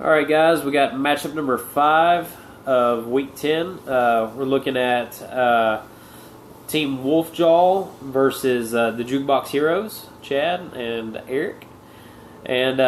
All right, guys, we got matchup number 5 of Week 10. We're looking at Team Wolfjaw versus the Jukebox Heroes, Chad and Eric. And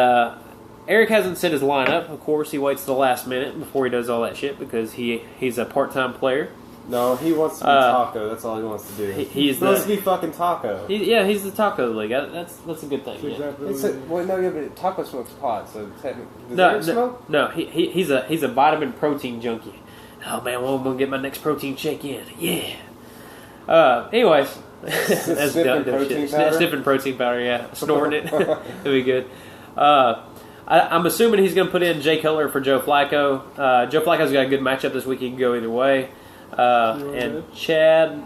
Eric hasn't set his lineup. Of course, he waits to the last minute before he does all that shit because he's a part-time player. No, he wants to be Taco. That's all he wants to do. He wants to be fucking Taco. He's the Taco League. That's a good thing. Yeah. But Taco smokes pot, so technically, does Eric smoke? No, he's a vitamin protein junkie. Oh man, well, I'm gonna get my next protein shake in. Yeah. Anyways, that's dumb shit. Sniffing protein powder. Yeah, snorting it. It'll be good. I'm assuming he's gonna put in Jay Cutler for Joe Flacco. Joe Flacco's got a good matchup this week. He can go either way. And Chad's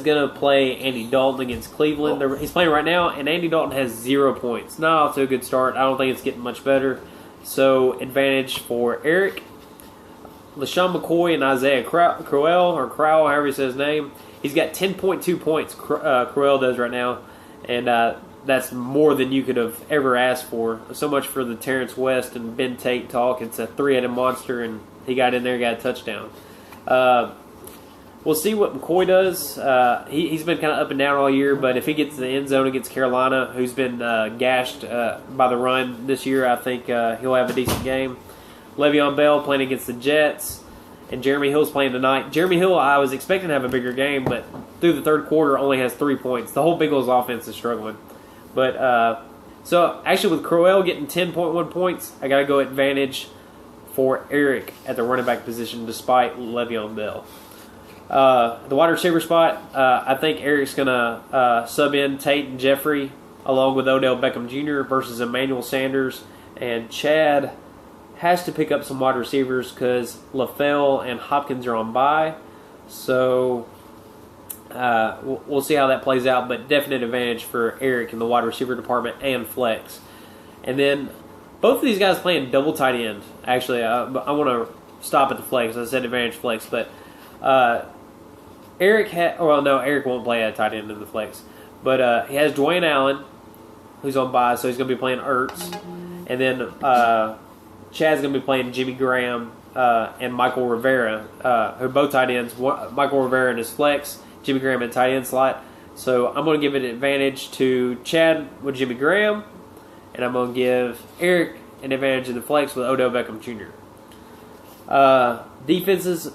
going to play Andy Dalton against Cleveland. He's playing right now, and Andy Dalton has 0 points. Not off to a good start. I don't think it's getting much better. So, advantage for Eric. LaShawn McCoy and Isaiah Crowell, however he says his name. He's got 10.2 points, Crowell does right now. And that's more than you could have ever asked for. So much for the Terrence West and Ben Tate talk. It's a three-headed monster, and he got in there and got a touchdown. We'll see what McCoy does. He's been kind of up and down all year, but if he gets to the end zone against Carolina, who's been gashed by the run this year, I think he'll have a decent game. Le'Veon Bell playing against the Jets, and Jeremy Hill's playing tonight. Jeremy Hill, I was expecting to have a bigger game, but through the third quarter only has 3 points. The whole Bengals offense is struggling. But so actually with Crowell getting 10.1 points, I got to go advantage for Eric at the running back position despite Le'Veon Bell. The wide receiver spot, I think Eric's going to sub in Tate and Jeffrey along with Odell Beckham Jr. versus Emmanuel Sanders. And Chad has to pick up some wide receivers because LaFell and Hopkins are on bye. So we'll see how that plays out, but definite advantage for Eric in the wide receiver department and flex. And then both of these guys playing double tight end. Actually, I want to stop at the flex. I said advantage flex, but Eric Eric won't play at tight end in the flex. But he has Dwayne Allen, who's on bye, so he's going to be playing Ertz. And then Chad's going to be playing Jimmy Graham and Michael Rivera, who are both tight ends. Michael Rivera in his flex, Jimmy Graham in tight end slot. So I'm going to give it an advantage to Chad with Jimmy Graham. And I'm going to give Eric an advantage in the flex with Odell Beckham Jr. Defenses,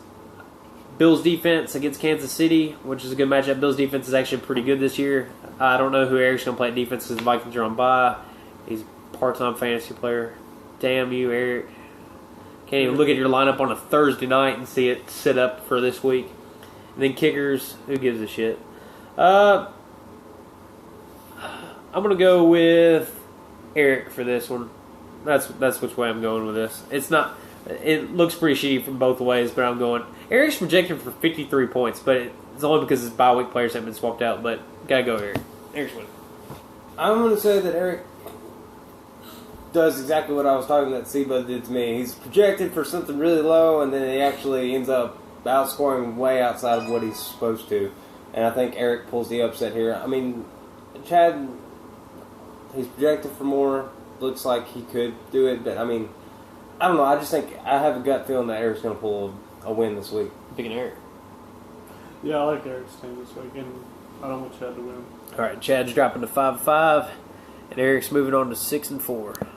Bills defense against Kansas City, which is a good matchup. Bills defense is actually pretty good this year. I don't know who Eric's going to play at defense because the Vikings are on bye. He's a part-time fantasy player. Damn you, Eric. Can't even look at your lineup on a Thursday night and see it set up for this week. And then kickers, who gives a shit? I'm going to go with Eric for this one. That's which way I'm going with this. It looks pretty shitty from both ways, but I'm going. Eric's projected for 53 points, but it's only because his bye week players have been swapped out. But gotta go Eric. Eric's winning. I'm going to say that Eric does exactly what I was talking that Seba did to me. He's projected for something really low, and then he actually ends up outscoring way outside of what he's supposed to. And I think Eric pulls the upset here. I mean, Chad, he's projected for more. Looks like he could do it, but I mean, I don't know. I just think I have a gut feeling that Eric's going to pull a win this week. Picking Eric. Yeah, I like Eric's team this week, and I don't want Chad to win. All right, Chad's dropping to 5-5, and Eric's moving on to 6-4.